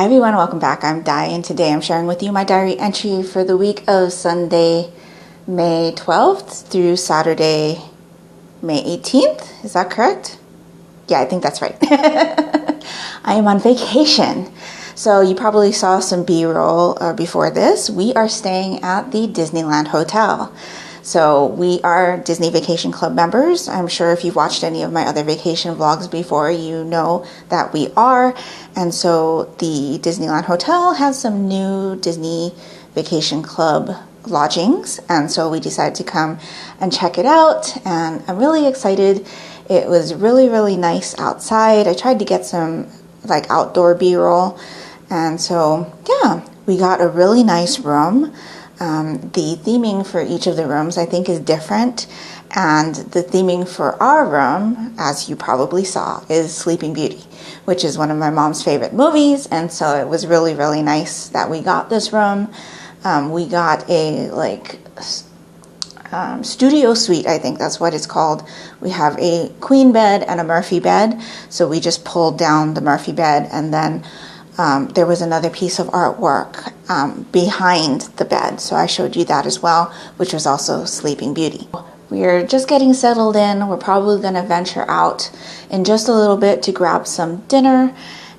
Hi everyone, welcome back. I'm Di, and today I'm sharing with you my diary entry for the week of Sunday, May 12th through Saturday, May 18th. Is that correct? Yeah, I think that's right. I am on vacation. So you probably saw some B-roll before this. We are staying at the Disneyland Hotel. So we are Disney Vacation Club members. I'm sure if you've watched any of my other vacation vlogs before, you know that we are. And so the Disneyland Hotel has some new Disney Vacation Club lodgings. And so we decided to come and check it out. And I'm really excited. It was really, really nice outside. I tried to get some like outdoor B-roll. And so, yeah, we got a really nice room. The theming for each of the rooms, I think, is different. And the theming for our room, as you probably saw, is Sleeping Beauty, which is one of my mom's favorite movies. And so it was really, really nice that we got this room. We got a studio suite, I think that's what it's called. We have a queen bed and a Murphy bed. So we just pulled down the Murphy bed, and then there was another piece of artwork behind the bed. So I showed you that as well, which was also Sleeping Beauty. We're just getting settled in. We're probably going to venture out in just a little bit to grab some dinner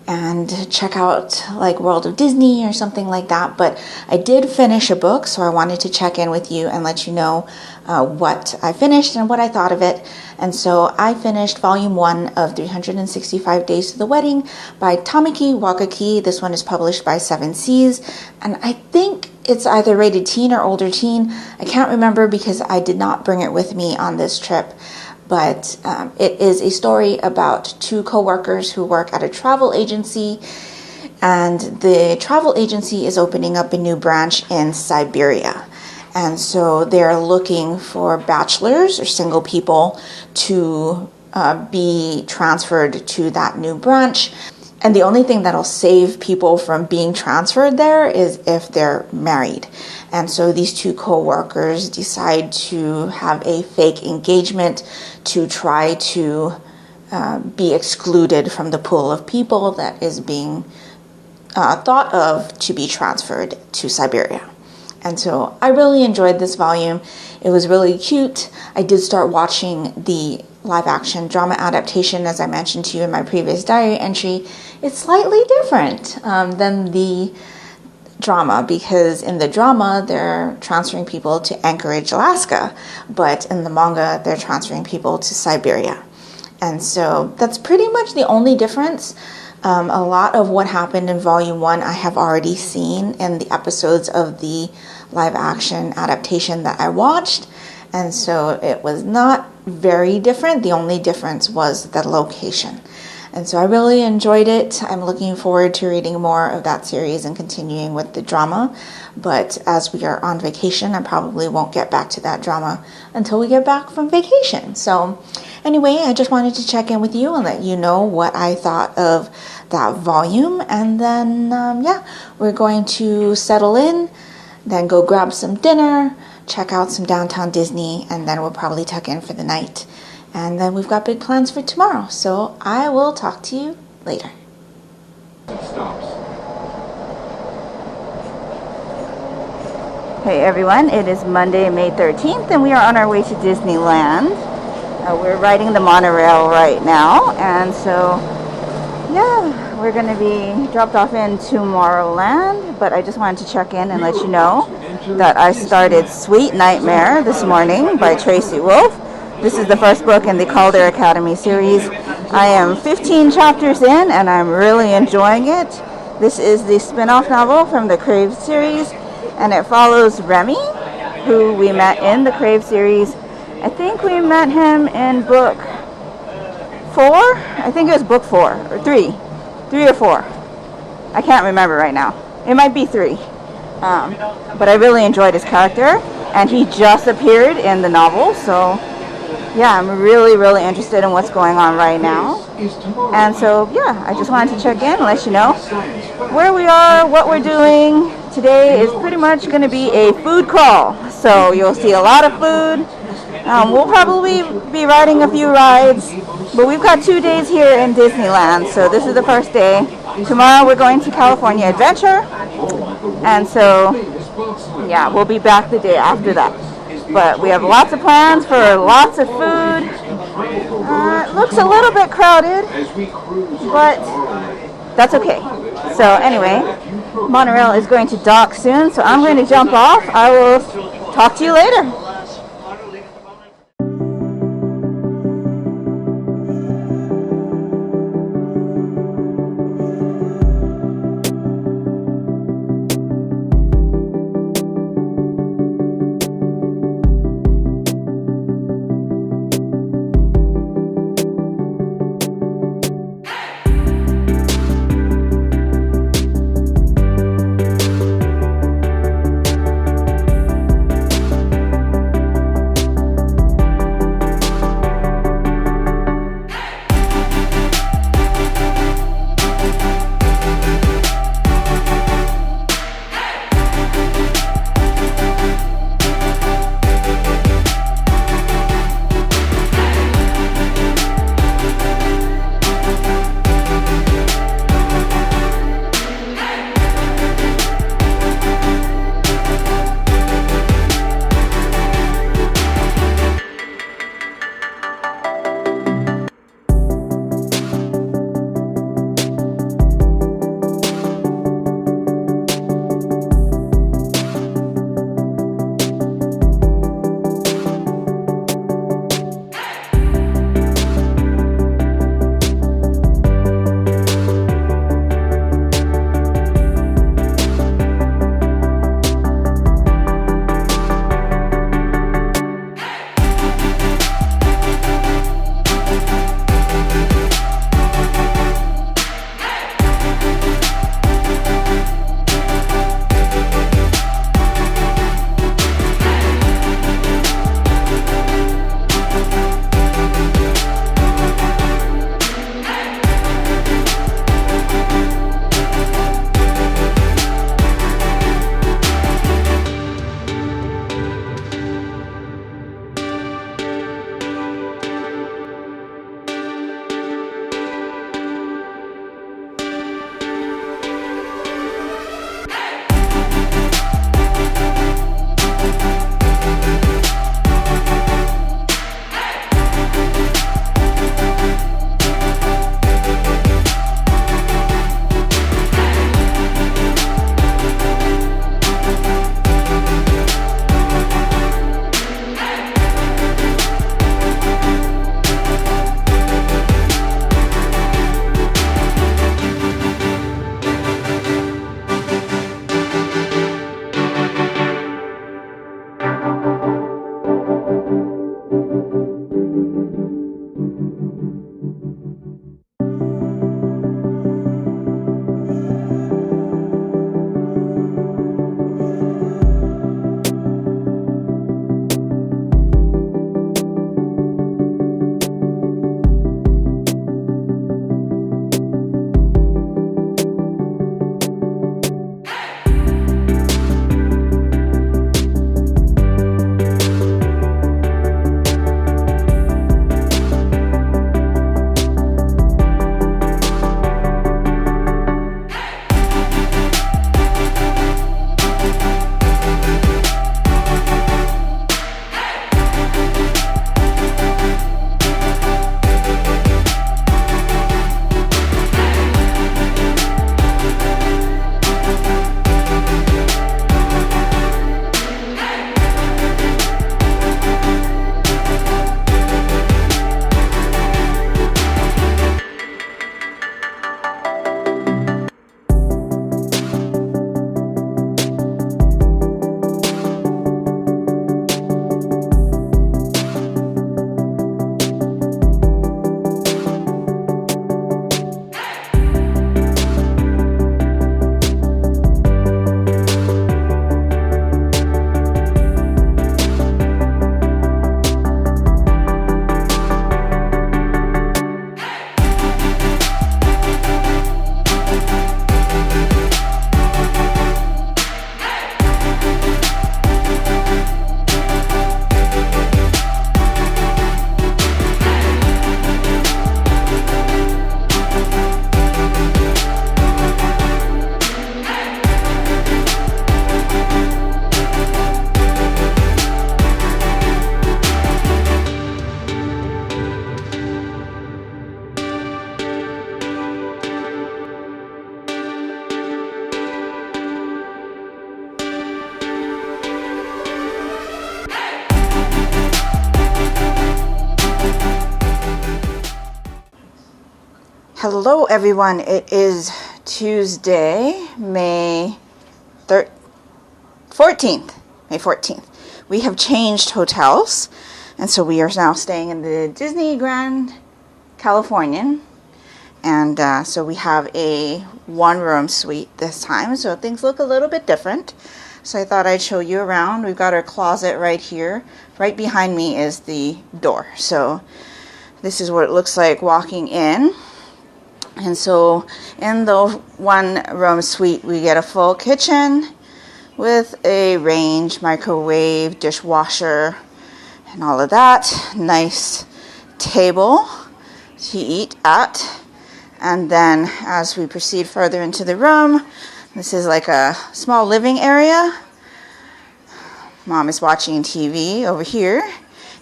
and check out like World of Disney or something like that. But I did finish a book, so I wanted to check in with you and let you know what I finished and what I thought of it. And so I finished volume 1 of 365 Days to the Wedding by Tamiki Wakaki. This one is published by 7 Seas, and I think it's either rated teen or older teen. I can't remember because I did not bring it with me on this trip. But it is a story about 2 co-workers who work at a travel agency, and the travel agency is opening up a new branch in Siberia. And so they're looking for bachelors or single people to be transferred to that new branch. And the only thing that'll save people from being transferred there is if they're married. And so these 2 co-workers decide to have a fake engagement to try to be excluded from the pool of people that is being thought of to be transferred to Siberia. And so I really enjoyed this volume. It was really cute. I did start watching the live action drama adaptation, as I mentioned to you in my previous diary entry. It's slightly different than the drama, because in the drama they're transferring people to Anchorage, Alaska, but in the manga they're transferring people to Siberia. And so that's pretty much the only difference. A lot of what happened in volume 1 I have already seen in the episodes of the live action adaptation that I watched, and so it was not very different. The only difference was the location. And so I really enjoyed it. I'm looking forward to reading more of that series and continuing with the drama. But as we are on vacation, I probably won't get back to that drama until we get back from vacation. So anyway, I just wanted to check in with you and let you know what I thought of that volume. And then, yeah, we're going to settle in, then go grab some dinner, check out some downtown Disney, and then we'll probably tuck in for the night. And then we've got big plans for tomorrow. So I will talk to you later. Hey everyone, it is Monday, May 13th, and we are on our way to Disneyland. We're riding the monorail right now, and so, yeah, we're going to be dropped off in Tomorrowland, but I just wanted to check in and let you know that I started Sweet Nightmare this morning by Tracy Wolff. This is the first book in the Calder Academy series. I am 15 chapters in, and I'm really enjoying it. This is the spin-off novel from the Crave series, and it follows Remy, who we met in the Crave series. I think we met him in book 4? I think it was book 4, or 3 or 4. I can't remember right now. It might be 3. But I really enjoyed his character, and he just appeared in the novel, so yeah, I'm really, really interested in what's going on right now. And so, yeah, I just wanted to check in and let you know where we are, what we're doing. Today is pretty much going to be a food crawl. So you'll see a lot of food. We'll probably be riding a few rides. But we've got 2 days here in Disneyland. So this is the first day. tomorrow we're going to California Adventure, and so yeah, we'll be back the day after that. But we have lots of plans for lots of food. It looks a little bit crowded, but that's okay. So anyway, monorail is going to dock soon, so I'm going to jump off. I will talk to you later. Hello everyone, it is Tuesday, May 14th. May 14th. We have changed hotels, and so we are now staying in the Disney Grand Californian, and so we have a one-room suite this time, so things look a little bit different. So I thought I'd show you around. We've got our closet right here. Right behind me is the door. So this is what it looks like walking in. And so in the one-room suite, we get a full kitchen with a range, microwave, dishwasher, and all of that. Nice table to eat at. And then as we proceed further into the room, this is like a small living area. Mom is watching TV over here.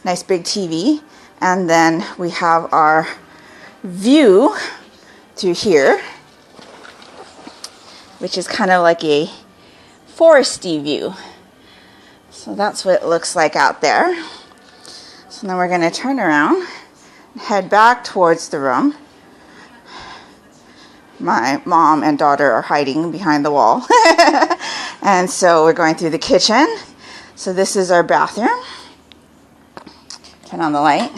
Nice big TV. And then we have our view through here, which is kind of like a foresty view. So that's what it looks like out there. So then we're going to turn around and head back towards the room. My mom and daughter are hiding behind the wall. And so we're going through the kitchen. So this is our bathroom. Turn on the light.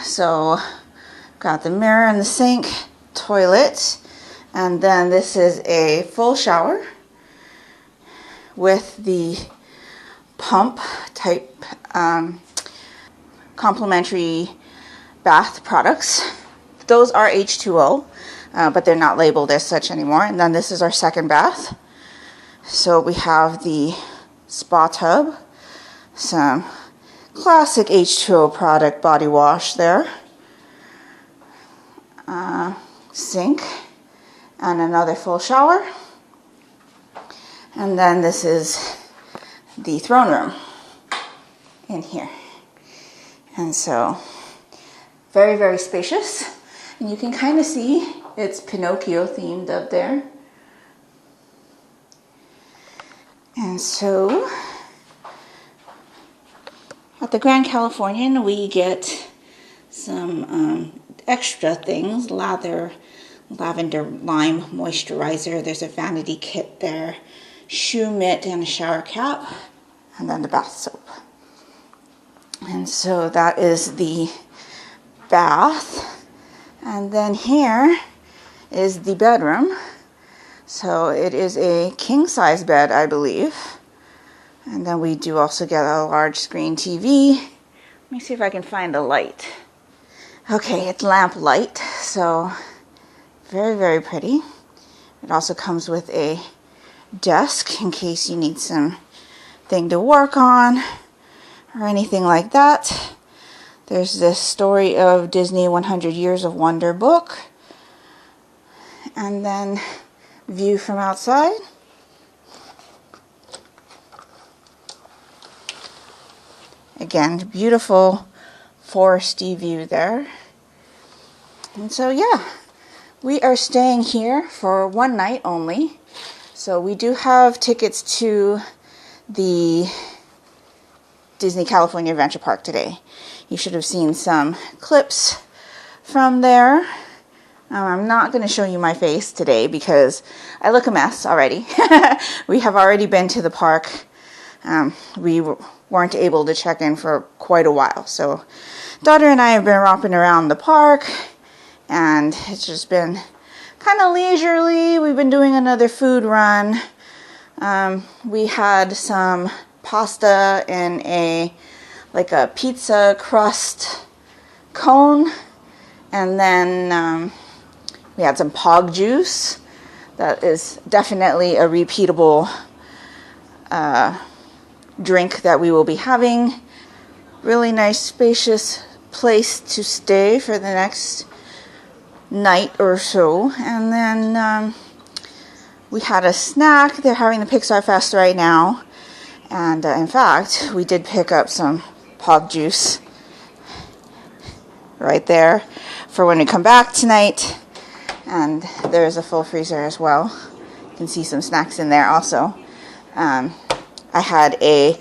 So got the mirror and the sink, toilet, and then this is a full shower with the pump type complimentary bath products. Those are H2O, but they're not labeled as such anymore. And then this is our second bath. So we have the spa tub, some classic H2O product body wash there, sink, and another full shower. And then this is the throne room in here. And so very, very spacious. And you can kind of see it's Pinocchio themed up there. And so at the Grand Californian, we get some extra things. Lavender lime moisturizer. There's a vanity kit there. Shoe mitt and a shower cap. And then the bath soap. And so that is the bath. And then here is the bedroom. So it is a king-size bed, I believe. And then we do also get a large screen TV. Let me see if I can find the light. Okay, it's lamp light, so very, very pretty. It also comes with a desk in case you need something to work on or anything like that. There's this Story of Disney 100 Years of Wonder book. And then view from outside. Again, beautiful foresty view there. And so yeah, we are staying here for one night only. So we do have tickets to the Disney California Adventure Park today. You should have seen some clips from there. I'm not going to show you my face today because I look a mess already. We have already been to the park. We weren't able to check in for quite a while. So daughter and I have been romping around the park, and it's just been kind of leisurely. We've been doing another food run. We had some pasta in a pizza crust cone, and then we had some pog juice. That is definitely a repeatable drink that we will be having. Really nice, spacious place to stay for the next night or so. And then we had a snack. They're having the Pixar Fest right now. And in fact, we did pick up some pog juice right there for when we come back tonight. And there's a full freezer as well. You can see some snacks in there also. I had a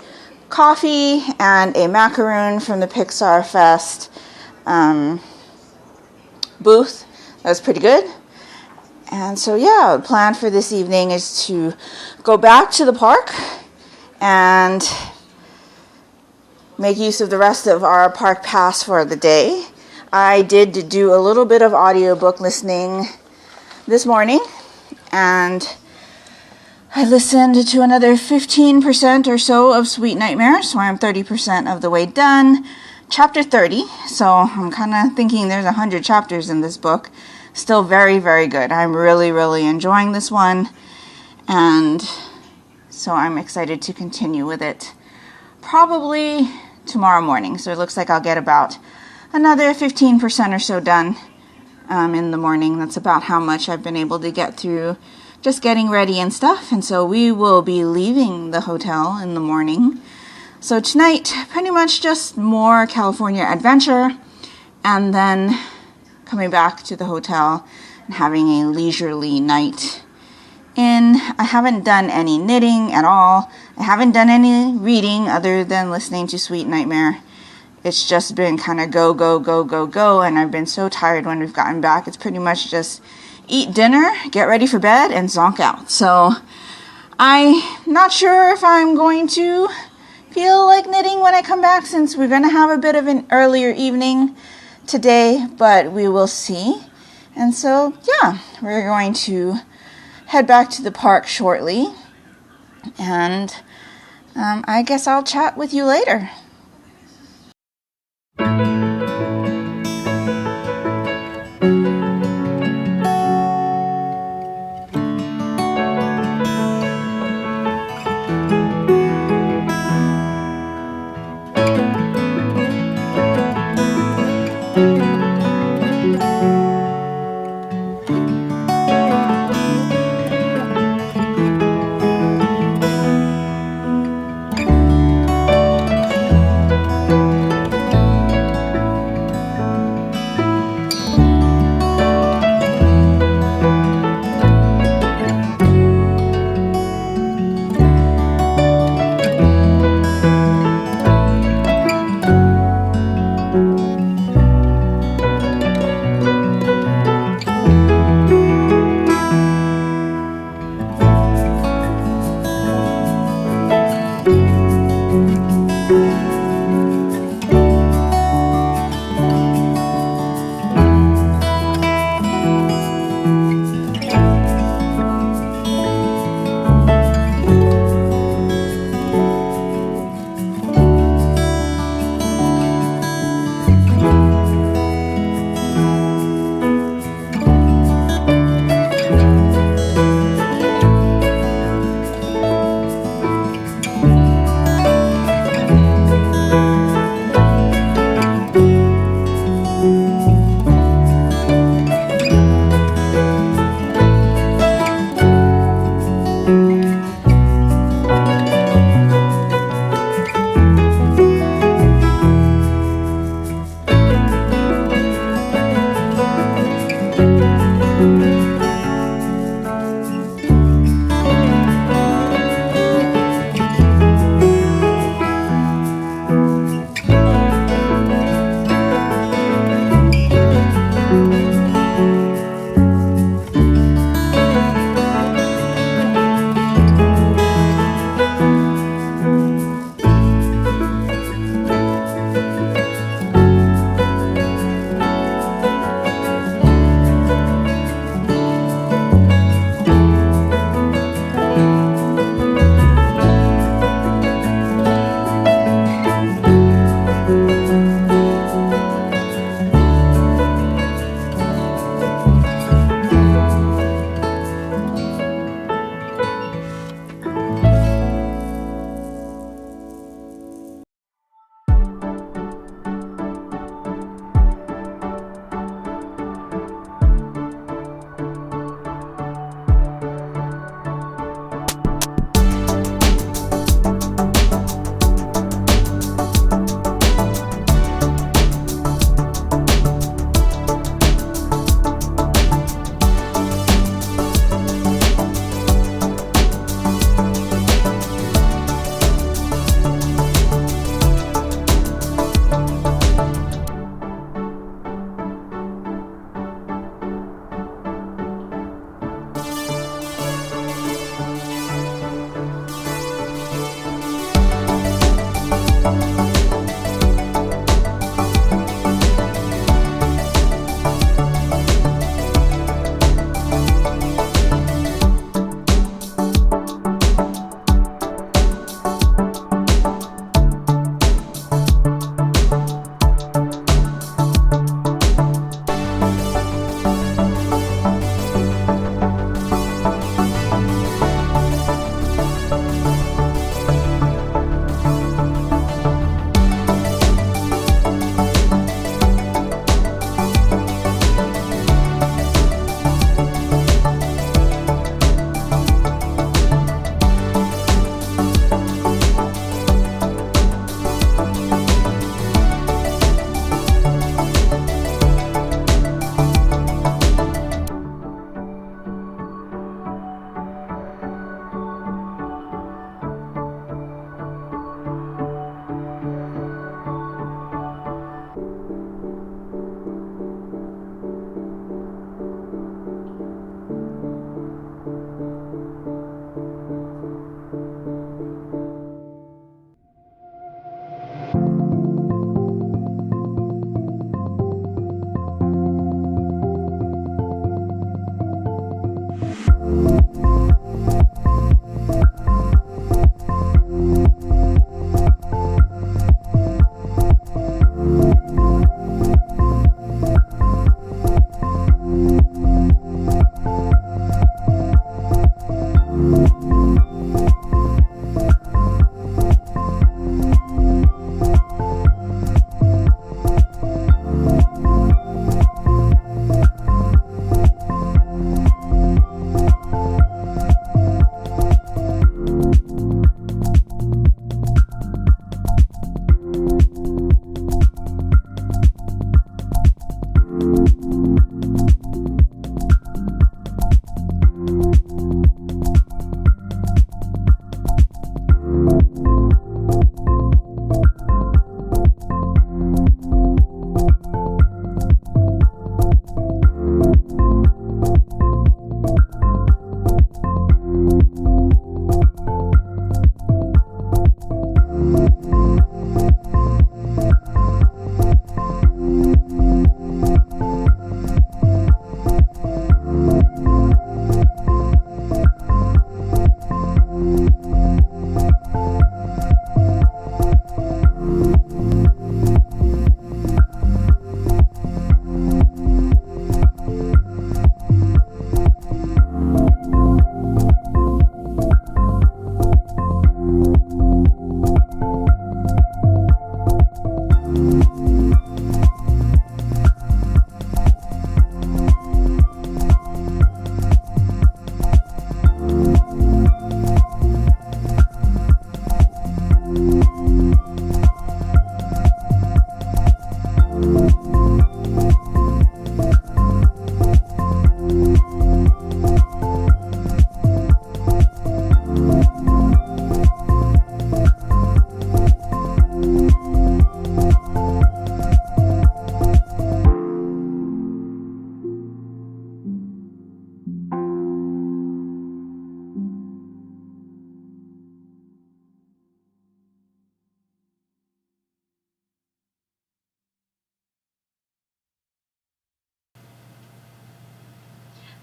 coffee and a macaroon from the Pixar Fest booth. That was pretty good. And so yeah, the plan for this evening is to go back to the park and make use of the rest of our park pass for the day. I did do a little bit of audiobook listening this morning, and I listened to another 15% or so of Sweet Nightmare, so I'm 30% of the way done. Chapter 30, so I'm kind of thinking there's 100 chapters in this book. Still very, very good. I'm really, really enjoying this one, and so I'm excited to continue with it probably tomorrow morning. So it looks like I'll get about another 15% or so done in the morning. That's about how much I've been able to get through just getting ready and stuff. And so we will be leaving the hotel in the morning. So tonight, pretty much just more California adventure, and then coming back to the hotel and having a leisurely night in. I haven't done any knitting at all. I haven't done any reading other than listening to Sweet Nightmare. It's just been kind of go, go, go, go, go, and I've been so tired when we've gotten back. It's pretty much just eat dinner, get ready for bed, and zonk out. So I'm not sure if I'm going to feel like knitting when I come back, since we're going to have a bit of an earlier evening today, but we will see. And so, yeah, we're going to head back to the park shortly, and I guess I'll chat with you later.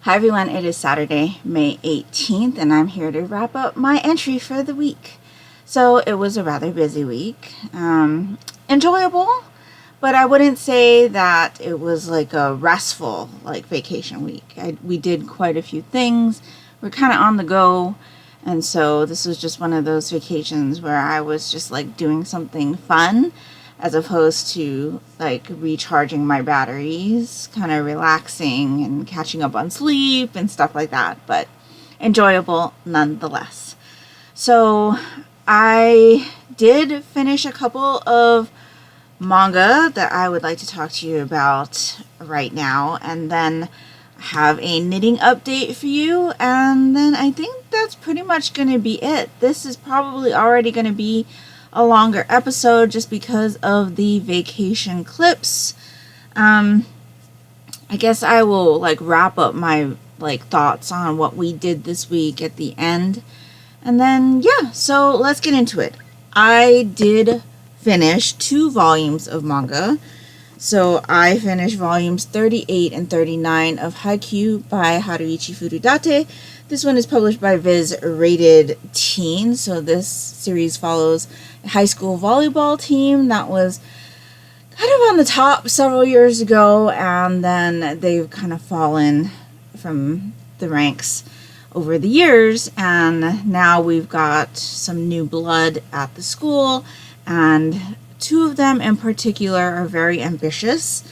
Hi everyone, it is Saturday, May 18th, and I'm here to wrap up my entry for the week. So it was a rather busy week. Enjoyable, but I wouldn't say that it was like a restful vacation week. We did quite a few things. We're kind of on the go, and so this was just one of those vacations where I was just doing something fun as opposed to recharging my batteries, kind of relaxing and catching up on sleep and stuff like that, but enjoyable nonetheless. So I did finish a couple of manga that I would like to talk to you about right now, and then have a knitting update for you, and then I think that's pretty much going to be it. This is probably already going to be a longer episode just because of the vacation clips. I guess I will wrap up my thoughts on what we did this week at the end, and then so let's get into it. I did finish 2 volumes of manga. So I finished volumes 38 and 39 of Haikyu by Haruichi Furudate. This one is published by Viz Rated Teen. So this series follows a high school volleyball team that was kind of on the top several years ago, and then they've kind of fallen from the ranks over the years, and now we've got some new blood at the school, and 2 of them in particular are very ambitious,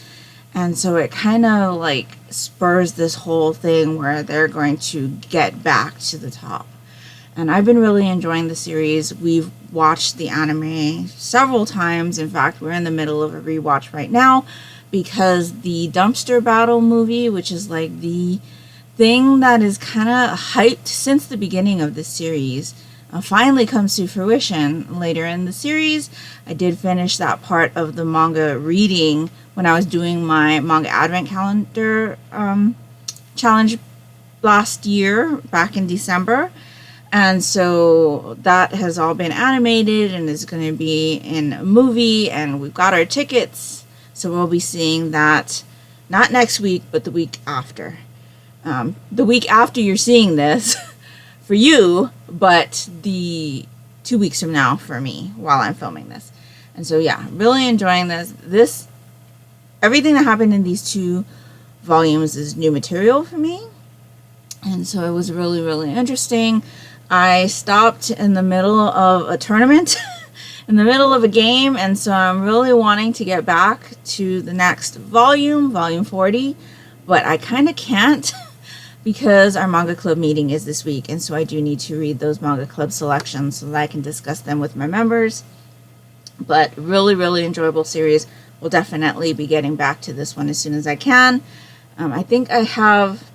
and so it kind of spurs this whole thing where they're going to get back to the top. And I've been really enjoying the series. We've watched the anime several times. In fact, we're in the middle of a rewatch right now because the dumpster battle movie, which is the thing that is kind of hyped since the beginning of the series, finally comes to fruition later in the series. I did finish that part of the manga reading when I was doing my manga advent calendar challenge last year, back in December. And so that has all been animated and is going to be in a movie, and we've got our tickets. So we'll be seeing that not next week, but the week after. The week after you're seeing this for you, but the 2 weeks from now for me while I'm filming this. And so really enjoying this. Everything that happened in these 2 volumes is new material for me, and so it was really, really interesting. I stopped in the middle of a tournament in the middle of a game, and so I'm really wanting to get back to the next volume 40, but I kind of can't because our manga club meeting is this week, and so I do need to read those manga club selections so that I can discuss them with my members. But really, really enjoyable series. We'll definitely be getting back to this one as soon as I can. I think I have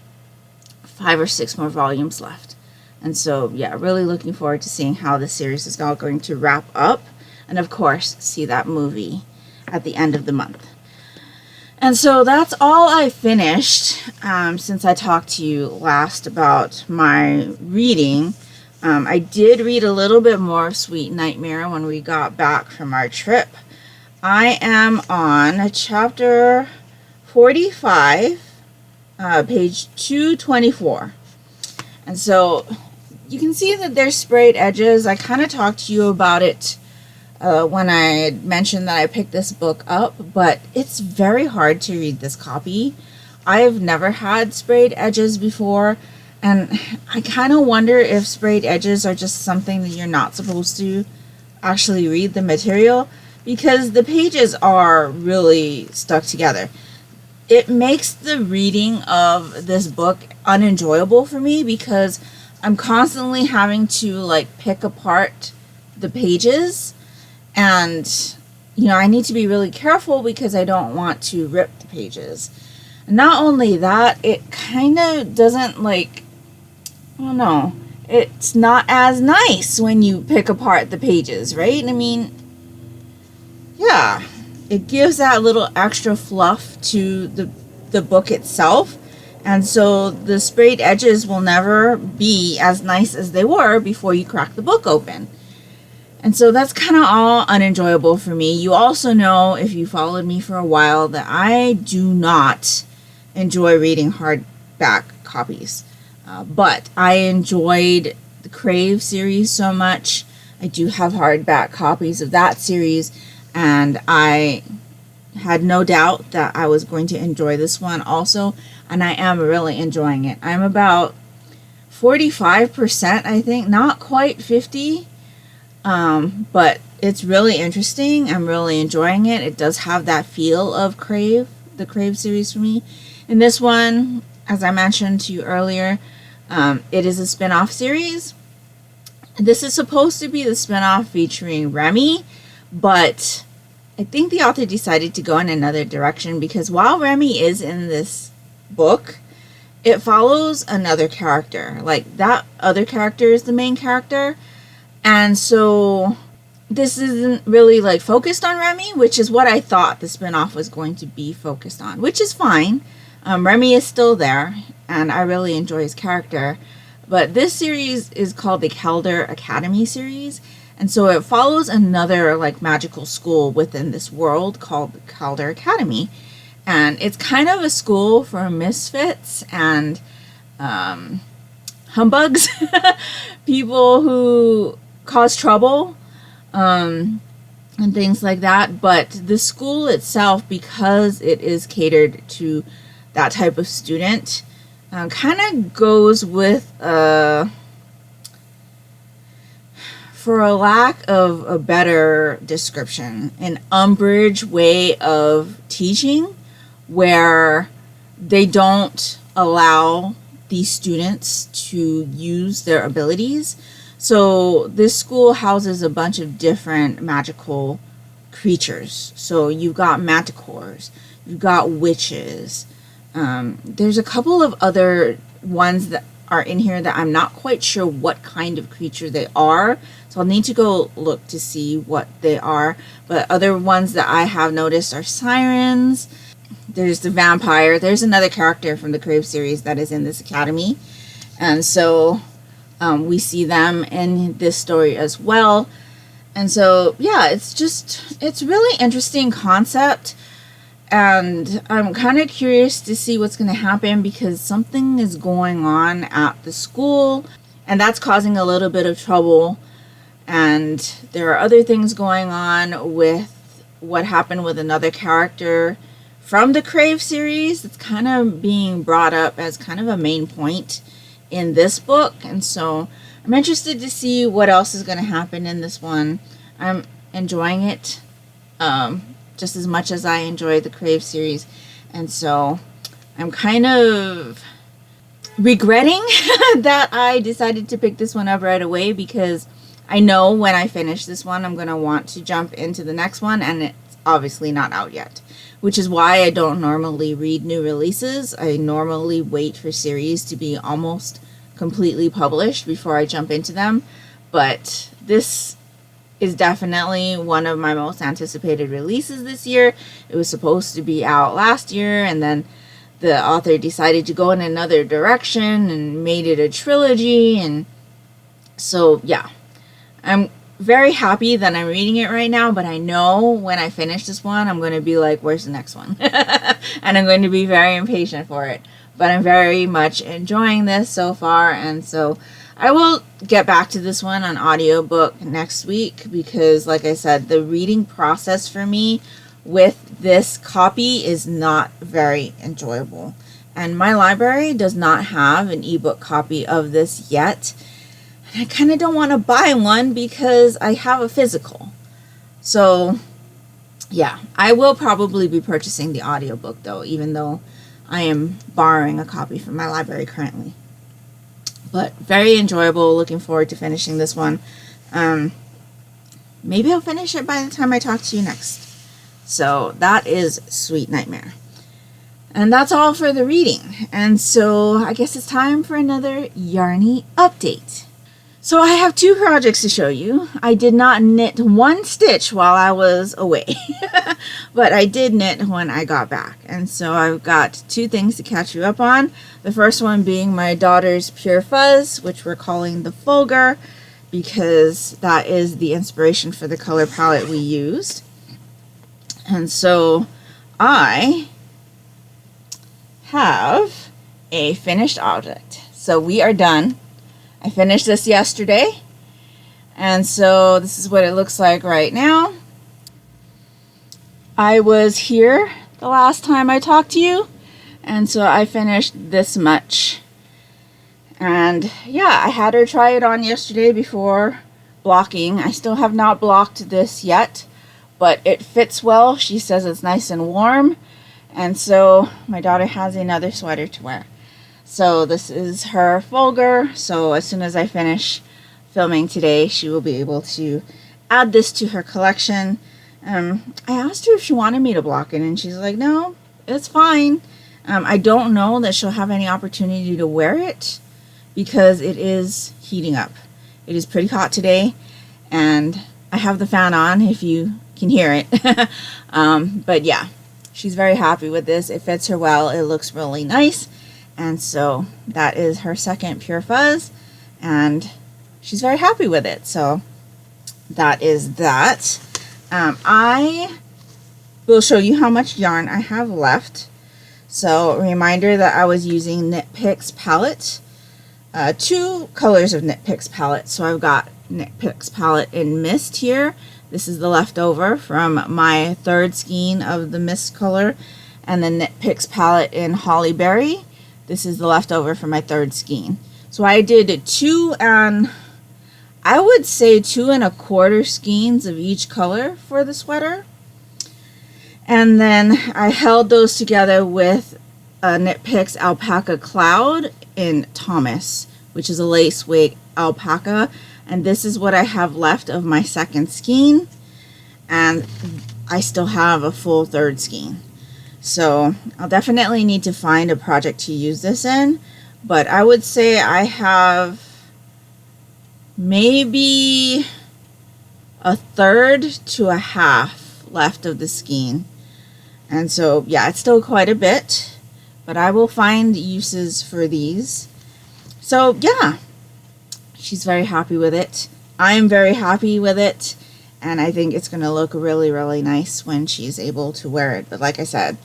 5 or 6 more volumes left. And so, really looking forward to seeing how this series is all going to wrap up. And of course, see that movie at the end of the month. And so that's all I finished since I talked to you last about my reading. I did read a little bit more of Sweet Nightmare when we got back from our trip. I am on chapter 45, page 224. And so you can see that there's sprayed edges. I kind of talked to you about it when I mentioned that I picked this book up, but it's very hard to read this copy. I've never had sprayed edges before, and I kind of wonder if sprayed edges are just something that you're not supposed to actually read the material, because the pages are really stuck together. It makes the reading of this book unenjoyable for me because I'm constantly having to pick apart the pages. And, I need to be really careful because I don't want to rip the pages. And not only that, it kind of doesn't it's not as nice when you pick apart the pages, right? I mean, it gives that little extra fluff to the book itself. And so the sprayed edges will never be as nice as they were before you crack the book open. And so that's kind of all unenjoyable for me. You also know, if you followed me for a while, that I do not enjoy reading hardback copies. But I enjoyed the Crave series so much. I do have hardback copies of that series, and I had no doubt that I was going to enjoy this one also, and I am really enjoying it. I'm about 45%, I think, not quite 50, but it's really interesting. I'm really enjoying it. It does have that feel of Crave, the Crave series for me. In this one, as I mentioned to you earlier, it is a spin-off series. This is supposed to be the spin-off featuring Remy, but I think the author decided to go in another direction, because while Remy is in this book, it follows another character. Like, that other character is the main character, and so this isn't really like focused on Remy, which is what I thought the spin-off was going to be focused on, which is fine. Remy is still there, and I really enjoy his character. But this series is called the Calder Academy series, and so it follows another like magical school within this world called the Calder Academy. And it's kind of a school for misfits and humbugs, people who cause trouble, and things like that. But the school itself, because it is catered to that type of student, kind of goes with, for a lack of a better description, an Umbridge way of teaching, where they don't allow these students to use their abilities. So this school houses a bunch of different magical creatures. So you've got manticores, you've got witches. There's a couple of other ones that are in here that I'm not quite sure what kind of creature they are. So I'll need to go look to see what they are. But other ones that I have noticed are sirens. There's the vampire. There's another character from the Crave series that is in this academy. And so we see them in this story as well. And so, yeah, it's really interesting concept. And I'm kind of curious to see what's going to happen, because something is going on at the school, and that's causing a little bit of trouble. And there are other things going on with what happened with another character from the Crave series that's kind of being brought up as kind of a main point in this book. And so I'm interested to see what else is going to happen in this one. I'm enjoying it just as much as I enjoy the Crave series. And so I'm kind of regretting that I decided to pick this one up right away, because I know when I finish this one, I'm going to want to jump into the next one, and it's obviously not out yet, which is why I don't normally read new releases. I normally wait for series to be almost completely published before I jump into them. But this is definitely one of my most anticipated releases this year. It was supposed to be out last year, and then the author decided to go in another direction and made it a trilogy. And so, yeah, I'm very happy that I'm reading it right now, but I know when I finish this one, I'm going to be like, where's the next one? And I'm going to be very impatient for it. But I'm very much enjoying this so far, and so I will get back to this one on audiobook next week, because like I said, the reading process for me with this copy is not very enjoyable. And my library does not have an ebook copy of this yet. And I kind of don't want to buy one because I have a physical. So yeah, I will probably be purchasing the audiobook though, even though I am borrowing a copy from my library currently. But very enjoyable. Looking forward to finishing this one. Maybe I'll finish it by the time I talk to you next. So that is Sweet Nightmare. And that's all for the reading. And so I guess it's time for another Yarnie update. So I have two projects to show you. I did not knit one stitch while I was away, but I did knit when I got back. And so I've got two things to catch you up on. The first one being my daughter's Pure Fuzz, which we're calling the Fulger, because that is the inspiration for the color palette we used. And so I have a finished object. So we are done. I finished this yesterday, and so this is what it looks like right now. I was here the last time I talked to you, and so I finished this much. And yeah, I had her try it on yesterday before blocking. I still have not blocked this yet, but it fits well. She says it's nice and warm, and so my daughter has another sweater to wear. So this is her Fulger, so as soon as I finish filming today, she will be able to add this to her collection. I asked her if she wanted me to block it, and she's like, no, it's fine. I don't know that she'll have any opportunity to wear it because it is heating up. It is pretty hot today, and I have the fan on if you can hear it. But yeah, she's very happy with this. It fits her well. It looks really nice. And so that is her second Pure Fuzz, and she's very happy with it. So that is that. I will show you how much yarn I have left. So a reminder that I was using Knit Picks palette, 2 colors of Knit Picks palette. So I've got Knit Picks palette in Mist here. This is the leftover from my third skein of the Mist color, and the Knit Picks palette in Holly Berry. This is the leftover from my third skein. So I did 2 and I would say 2 1/4 skeins of each color for the sweater. And then I held those together with a Knit Picks Alpaca Cloud in Thomas, which is a lace weight alpaca. And this is what I have left of my second skein. And I still have a full third skein. So I'll definitely need to find a project to use this in. But I would say I have maybe 1/3 to a half left of the skein. And so, yeah, it's still quite a bit, but I will find uses for these. So, yeah, she's very happy with it. I'm very happy with it, and I think it's going to look really, really nice when she's able to wear it. But like I said,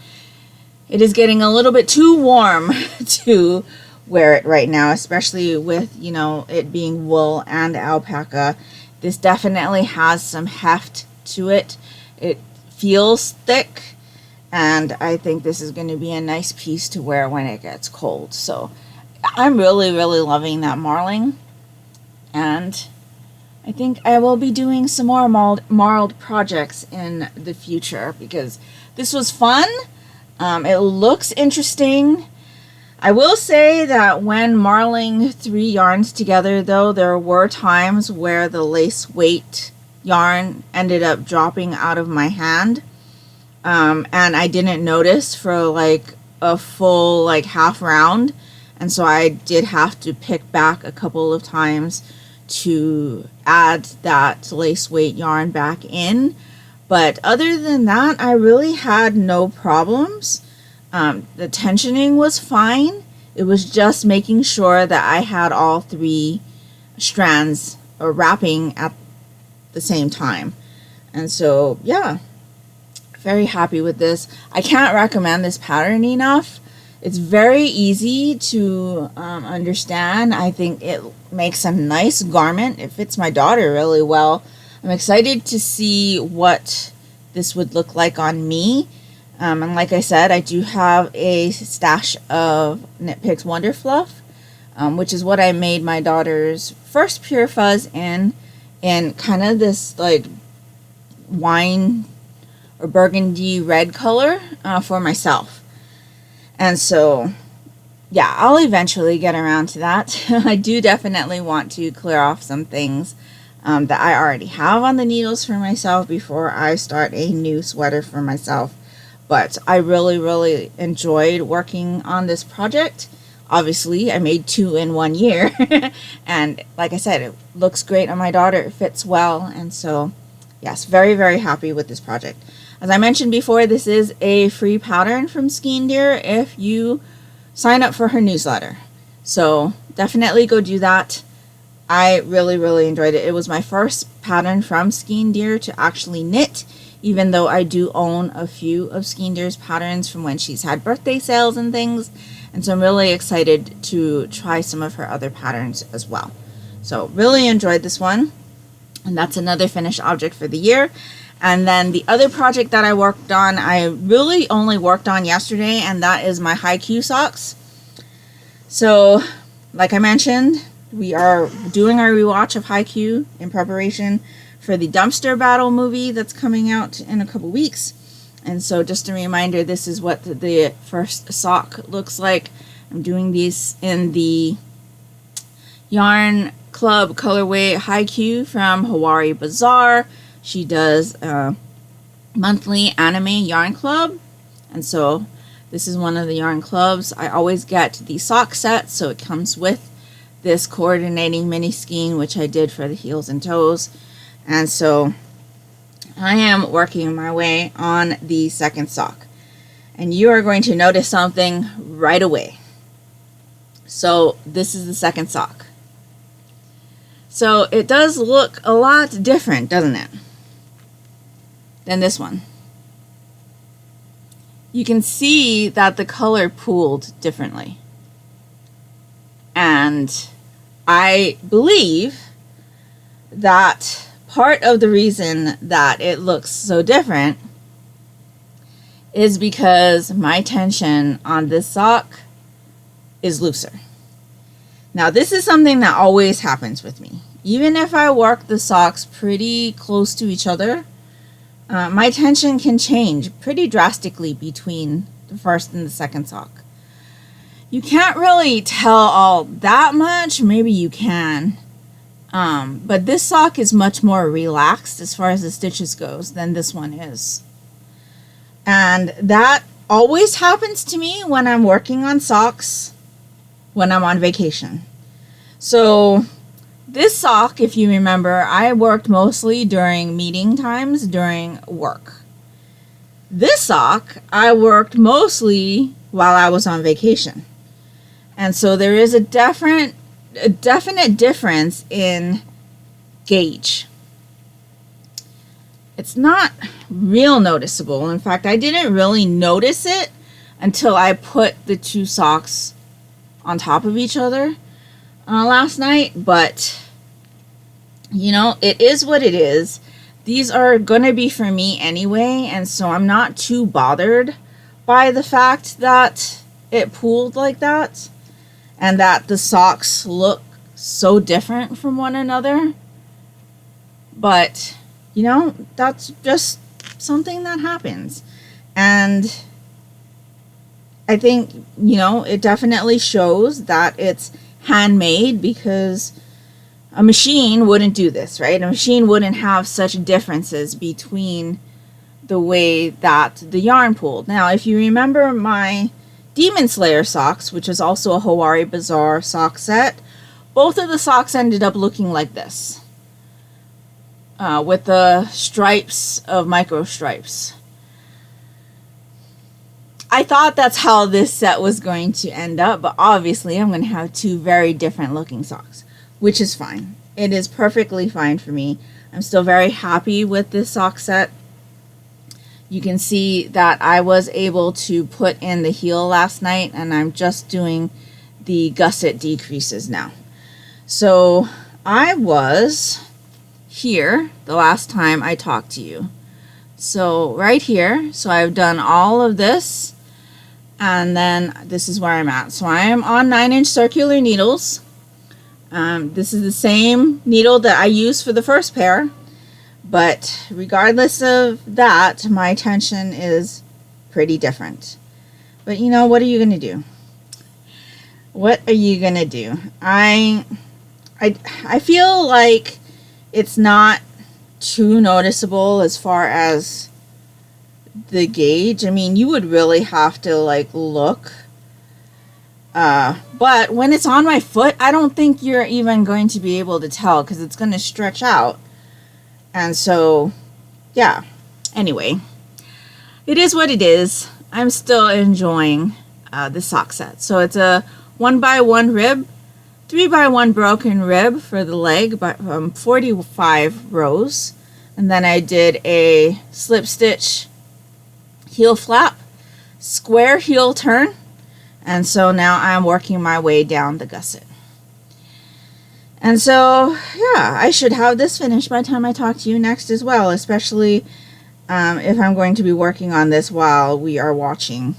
it is getting a little bit too warm to wear it right now, especially with, you know, it being wool and alpaca. This definitely has some heft to it. It feels thick, and I think this is going to be a nice piece to wear when it gets cold. So I'm really, really loving that marling, and I think I will be doing some more marled projects in the future because this was fun. It looks interesting. I will say that when marling 3 yarns together, though, there were times where the lace weight yarn ended up dropping out of my hand, and I didn't notice for like a full like half round, and so I did have to pick back a couple of times to add that lace weight yarn back in. But other than that, I really had no problems. The tensioning was fine. It was just making sure that I had all 3 strands wrapping at the same time. And so, yeah, very happy with this. I can't recommend this pattern enough. It's very easy to understand. I think it makes a nice garment. It fits my daughter really well. I'm excited to see what this would look like on me. And like I said, I do have a stash of Knit Picks Wonder Fluff, which is what I made my daughter's first Pure Fuzz in kind of this like wine or burgundy red color for myself. And so, yeah, I'll eventually get around to that. I do definitely want to clear off some things that I already have on the needles for myself before I start a new sweater for myself. But I really, really enjoyed working on this project. Obviously, I made 2 in 1 year. And like I said, it looks great on my daughter. It fits well. And so, yes, very, very happy with this project. As I mentioned before, this is a free pattern from Skeindeer if you sign up for her newsletter. So definitely go do that. I really, really enjoyed it. It was my first pattern from Skeindeer to actually knit, even though I do own a few of Skeindeer's patterns from when she's had birthday sales and things. And so I'm really excited to try some of her other patterns as well. So really enjoyed this one. And that's another finished object for the year. And then the other project that I worked on, I really only worked on yesterday, and that is my Haikyuu socks. So, like I mentioned, we are doing our rewatch of Haikyu in preparation for the dumpster battle movie that's coming out in a couple weeks. And so just a reminder, this is what the first sock looks like. I'm doing these in the Yarn Club colorway Haikyu from Hawari Bazaar. She does a monthly anime yarn club. And so this is one of the yarn clubs. I always get the sock set, so it comes with this coordinating mini skein, which I did for the heels and toes. And so I am working my way on the second sock. And you are going to notice something right away. So this is the second sock. So it does look a lot different, doesn't it, than this one. You can see that the color pooled differently. And I believe that part of the reason that it looks so different is because my tension on this sock is looser. Now, this is something that always happens with me. Even if I work the socks pretty close to each other, my tension can change pretty drastically between the first and the second sock. You can't really tell all that much. Maybe you can. But this sock is much more relaxed as far as the stitches goes than this one is. And that always happens to me when I'm working on socks when I'm on vacation. So this sock, if you remember, I worked mostly during meeting times during work. This sock, I worked mostly while I was on vacation. And so there is a definite difference in gauge. It's not real noticeable. In fact, I didn't really notice it until I put the two socks on top of each other last night. But, you know, it is what it is. These are going to be for me anyway, and so I'm not too bothered by the fact that it pooled like that and that the socks look so different from one another. But, you know, that's just something that happens. And I think, you know, it definitely shows that it's handmade, because a machine wouldn't do this, right? A machine wouldn't have such differences between the way that the yarn pooled. Now, if you remember my Demon Slayer socks, which is also a Hawari Bazaar sock set, both of the socks ended up looking like this, with the stripes of micro stripes. I thought that's how this set was going to end up, but obviously I'm going to have two very different looking socks, which is fine. It is perfectly fine for me. I'm still very happy with this sock set. You can see that I was able to put in the heel last night, and I'm just doing the gusset decreases now. So I was here the last time I talked to you. So right here, so I've done all of this, and then this is where I'm at. So I am on 9-inch circular needles. This is the same needle that I used for the first pair, but regardless of that, my tension is pretty different. But you know, what are you going to do? What are you going to do? I feel like it's not too noticeable as far as the gauge. I mean, you would really have to like look. But when it's on my foot, I don't think you're even going to be able to tell, because it's going to stretch out. And so, yeah. Anyway, it is what it is. I'm still enjoying the sock set. So it's a 1x1 rib, 3x1 broken rib for the leg, but 45 rows. And then I did a slip stitch heel flap, square heel turn, And so now I'm working my way down the gusset. And so, yeah, I should have this finished by the time I talk to you next as well, especially if I'm going to be working on this while we are watching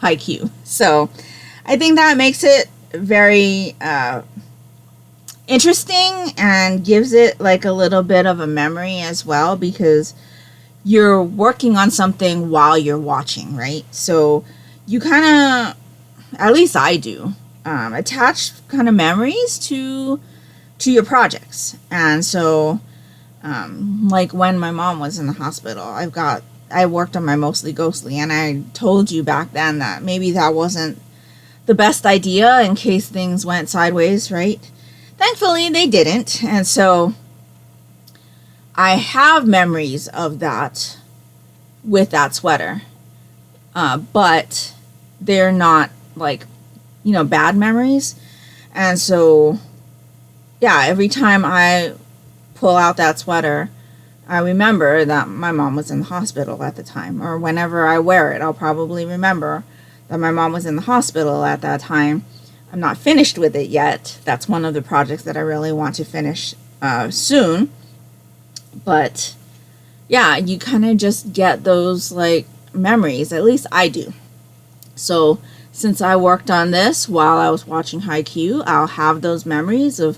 Haikyu. So I think that makes it very interesting and gives it like a little bit of a memory as well, because you're working on something while you're watching, right? So you kind of, at least I do, attach kind of memories to your projects. And so like when my mom was in the hospital, I worked on my Mostly Ghostly, and I told you back then that maybe that wasn't the best idea in case things went sideways, right? Thankfully they didn't. And so I have memories of that with that sweater, but they're not like, bad memories. And so, yeah, every time I pull out that sweater, I remember that my mom was in the hospital at the time, or whenever I wear it, I'll probably remember that my mom was in the hospital at that time. I'm not finished with it yet. That's one of the projects that I really want to finish soon. But yeah, you kind of just get those like memories. At least I do. So since I worked on this while I was watching Haikyu, I'll have those memories of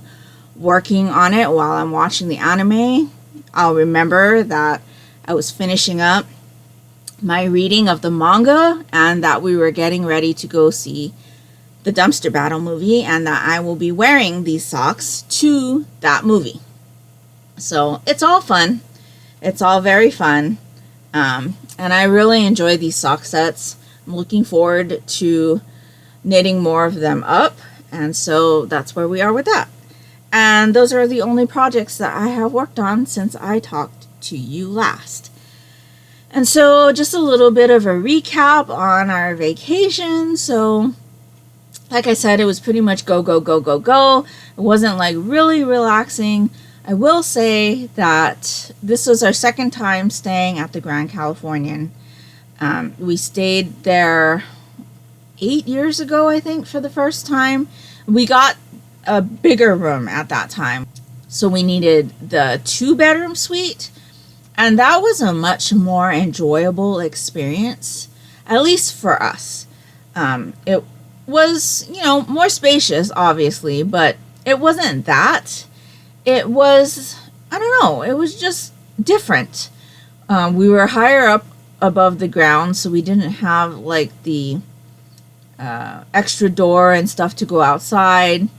working on it while I'm watching the anime. I'll remember that I was finishing up my reading of the manga and that we were getting ready to go see the Dumpster Battle movie, and that I will be wearing these socks to that movie. So it's all fun. It's all very fun. And I really enjoy these sock sets. I'm looking forward to knitting more of them up. And so that's where we are with that. And those are the only projects that I have worked on since I talked to you last. And so just a little bit of a recap on our vacation. So like I said, it was pretty much go, go, go, go, go. It wasn't like really relaxing. I will say that this was our second time staying at the Grand Californian. We stayed there 8 years ago, I think, for the first time. We got a bigger room at that time, so we needed the 2-bedroom suite, and that was a much more enjoyable experience, at least for us. It was, more spacious, obviously, but it wasn't that. It was, I don't know, it was just different. We were higher up above the ground, so we didn't have like the extra door and stuff to go outside.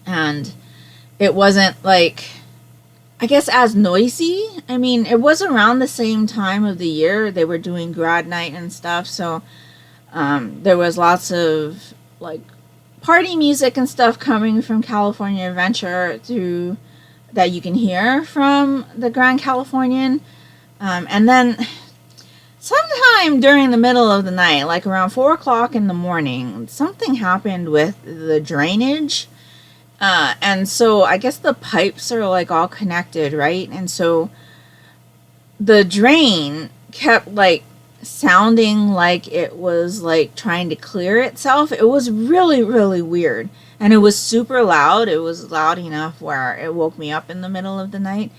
And it wasn't like, I guess, as noisy. I mean, it was around the same time of the year. They were doing grad night and stuff. So there was lots of like party music and stuff coming from California Adventure through that you can hear from the Grand Californian. And then sometime during the middle of the night, like around 4 o'clock in the morning, something happened with the drainage. And so I guess the pipes are like all connected, right? And so the drain kept like sounding like it was like trying to clear itself. It was really, really weird. And it was super loud. It was loud enough where it woke me up in the middle of the night.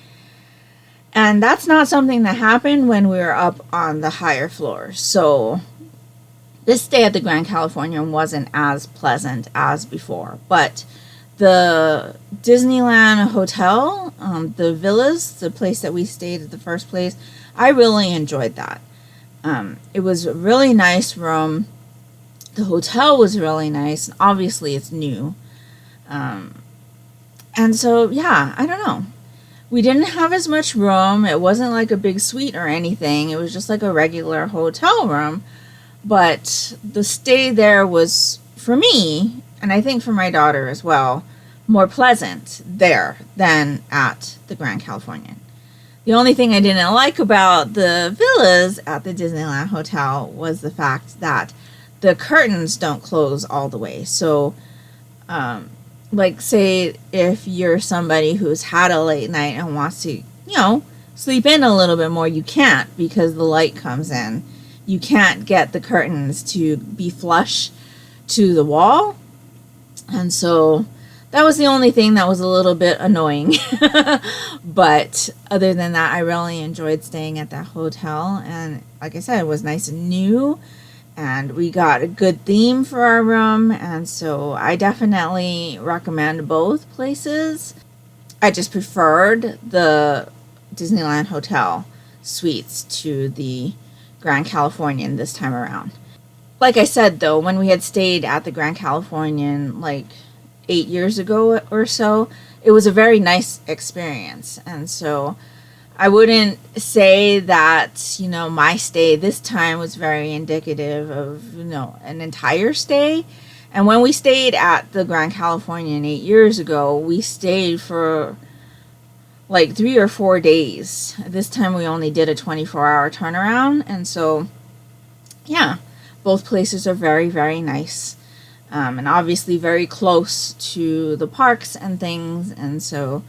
And that's not something that happened when we were up on the higher floors. So this stay at the Grand Californian wasn't as pleasant as before. But the Disneyland Hotel, the villas, the place that we stayed at the first place, I really enjoyed that. It was a really nice room. The hotel was really nice. Obviously, it's new. And so, yeah, I don't know. We didn't have as much room. It wasn't like a big suite or anything. It was just like a regular hotel room. But the stay there was, for me, and I think for my daughter as well, more pleasant there than at the Grand Californian. The only thing I didn't like about the villas at the Disneyland Hotel was the fact that the curtains don't close all the way. So, like, say if you're somebody who's had a late night and wants to, sleep in a little bit more, you can't because the light comes in you can't get the curtains to be flush to the wall. And so that was the only thing that was a little bit annoying. But other than that, I really enjoyed staying at that hotel. And like I said, it was nice and new. And we got a good theme for our room. And so I definitely recommend both places. I just preferred the Disneyland Hotel suites to the Grand Californian this time around. Like I said, though, when we had stayed at the Grand Californian like 8 years ago or so, it was a very nice experience. And so I wouldn't say that, my stay this time was very indicative of, an entire stay. And when we stayed at the Grand Californian 8 years ago, we stayed for like 3 or 4 days. This time we only did a 24-hour turnaround. And so, yeah, both places are very, very nice. And obviously very close to the parks and things. And so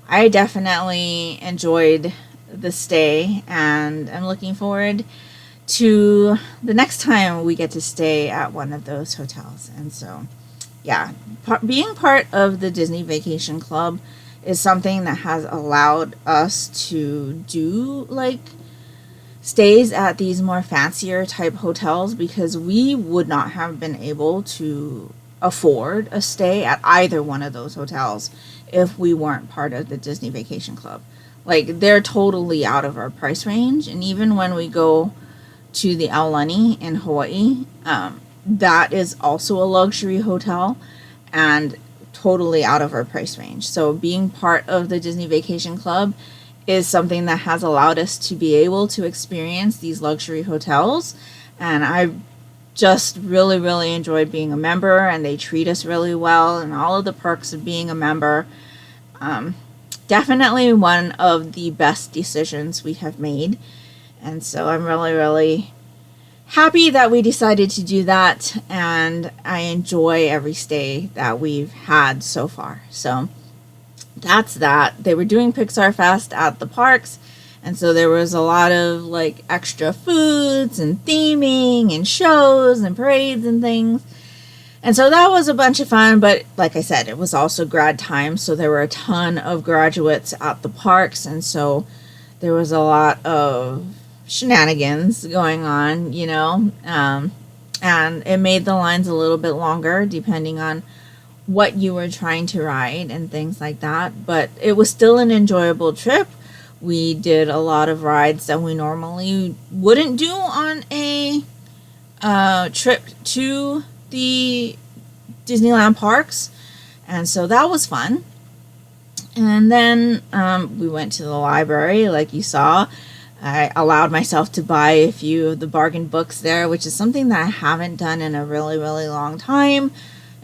I definitely enjoyed the stay, and I'm looking forward to the next time we get to stay at one of those hotels. And so, yeah, being part of the Disney Vacation Club is something that has allowed us to do like stays at these more fancier type hotels, because we would not have been able to afford a stay at either one of those hotels if we weren't part of the Disney Vacation Club. Like, they're totally out of our price range. And even when we go to the Aulani in Hawaii, that is also a luxury hotel and totally out of our price range. So being part of the Disney Vacation Club is something that has allowed us to be able to experience these luxury hotels. And I just really, really enjoyed being a member, and they treat us really well, and all of the perks of being a member. Definitely one of the best decisions we have made. And so I'm really, really happy that we decided to do that, and I enjoy every stay that we've had so far. So that's that. They were doing Pixar Fest at the parks, and so there was a lot of like extra foods and theming and shows and parades and things. And so that was a bunch of fun, but like I said, it was also grad time, so there were a ton of graduates at the parks, and so there was a lot of shenanigans going on, and it made the lines a little bit longer depending on what you were trying to ride and things like that. But it was still an enjoyable trip. We did a lot of rides that we normally wouldn't do on a trip to the Disneyland parks, and so that was fun. And then we went to the library, like you saw. I allowed myself to buy a few of the bargain books there, which is something that I haven't done in a really, really long time.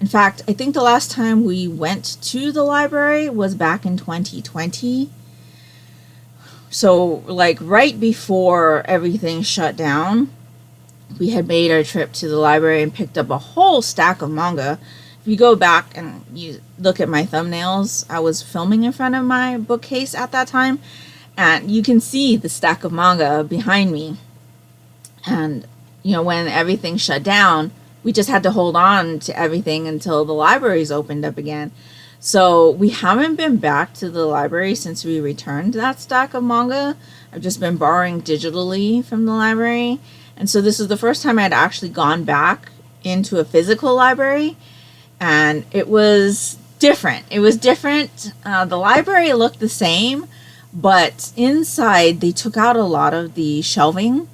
In fact, I think the last time we went to the library was back in 2020. So, like, right before everything shut down, we had made our trip to the library and picked up a whole stack of manga. If you go back and you look at my thumbnails, I was filming in front of my bookcase at that time, and you can see the stack of manga behind me. And, when everything shut down, we just had to hold on to everything until the libraries opened up again. So we haven't been back to the library since we returned that stack of manga. I've just been borrowing digitally from the library. And so this is the first time I'd actually gone back into a physical library, and it was different. It was different. The library looked the same, but inside they took out a lot of the shelving,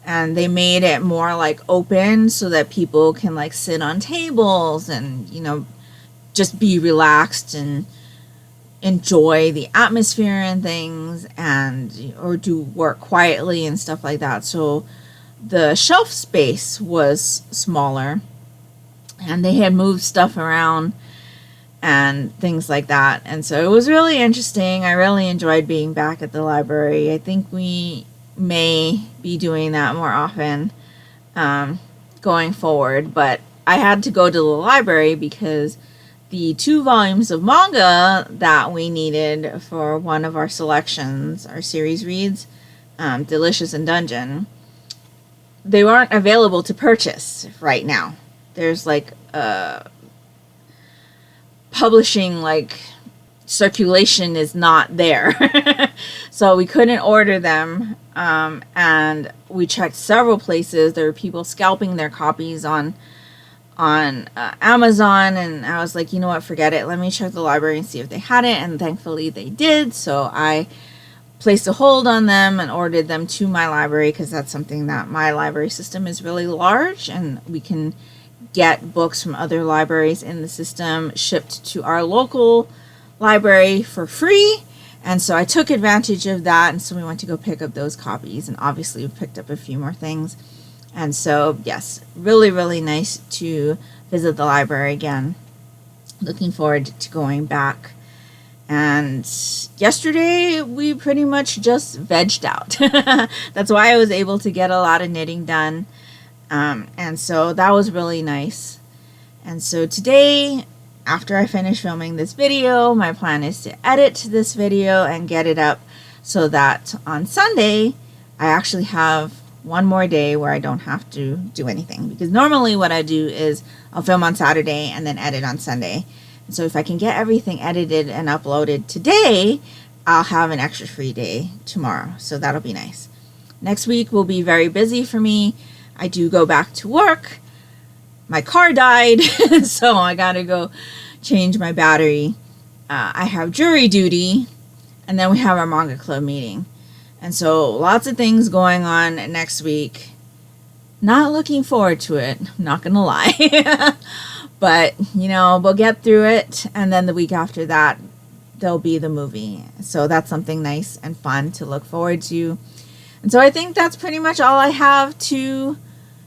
and they made it more like open so that people can like sit on tables and, just be relaxed and enjoy the atmosphere and things, and or do work quietly and stuff like that. So the shelf space was smaller, and they had moved stuff around and things like that. And so it was really interesting. I really enjoyed being back at the library. I think we may be doing that more often going forward. But I had to go to the library because the 2 volumes of manga that we needed for one of our selections, our series reads, Delicious in Dungeon, they aren't available to purchase right now. There's like publishing, like circulation is not there. So we couldn't order them, and we checked several places. There were people scalping their copies on Amazon, and I was like, you know what, forget it, let me check the library and see if they had it, and thankfully they did. So I placed a hold on them and ordered them to my library, because that's something that my library system is really large, and we can get books from other libraries in the system shipped to our local library for free. And so I took advantage of that, and so we went to go pick up those copies, and obviously we picked up a few more things. And so yes, really, really nice to visit the library again. Looking forward to going back. And yesterday we pretty much just vegged out. That's why I was able to get a lot of knitting done. And so that was really nice. And so today, after I finish filming this video, my plan is to edit this video and get it up so that on Sunday I actually have one more day where I don't have to do anything. Because normally what I do is I'll film on Saturday and then edit on Sunday. So if I can get everything edited and uploaded today, I'll have an extra free day tomorrow. So that'll be nice. Next week will be very busy for me. I do go back to work. My car died, so I gotta go change my battery. I have jury duty, and then we have our manga club meeting. And so lots of things going on next week. Not looking forward to it, I'm not gonna lie. But, you know, we'll get through it, and then the week after that, there'll be the movie. So that's something nice and fun to look forward to. And so I think that's pretty much all I have to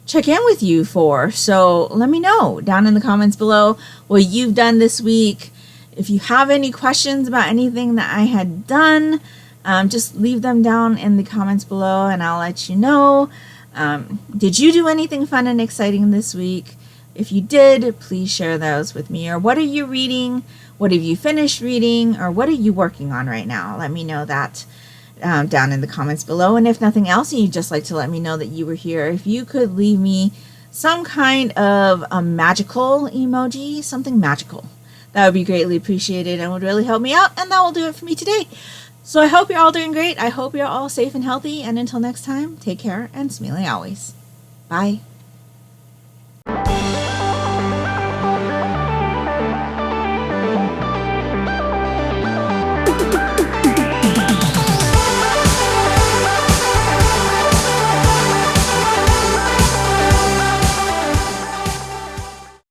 check in with you for. So let me know down in the comments below what you've done this week. If you have any questions about anything that I had done, just leave them down in the comments below, and I'll let you know. Did you do anything fun and exciting this week? If you did, please share those with me. Or what are you reading? What have you finished reading? Or what are you working on right now? Let me know that down in the comments below. And if nothing else, and you'd just like to let me know that you were here, if you could leave me some kind of a magical emoji, something magical, that would be greatly appreciated and would really help me out. And that will do it for me today. So I hope you're all doing great. I hope you're all safe and healthy. And until next time, take care and smile always. Bye.